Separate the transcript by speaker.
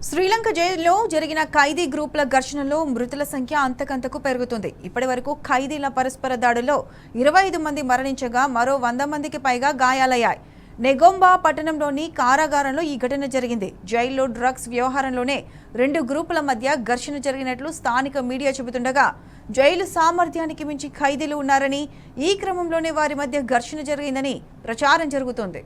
Speaker 1: శ్రీలంక జైల్లో జరిగిన ఖైదీ గ్రూపుల ఘర్షణలో మృతుల సంఖ్య అంతకంతకు పెరుగుతుంది. ఇప్పటివరకు ఖైదీల పరస్పర దాడుల్లో 25 మంది మరణించగా మరో 100 మందికి పైగా గాయాలయ్యాయి. నెగొంబా పట్టణంలోని కారాగారంలో ఈ ఘటన జరిగింది. జైల్లో డ్రగ్స్ వ్యవహారంలోనే 2 గ్రూపుల మధ్య ఘర్షణ జరిగినట్లు స్థానిక మీడియా చెబుతుండగా, జైలు సామర్థ్యానికి మించి ఖైదీలు ఉన్నారని, ఈ క్రమంలోనే వారి మధ్య ఘర్షణ జరిగిందని ప్రచారం జరుగుతోంది.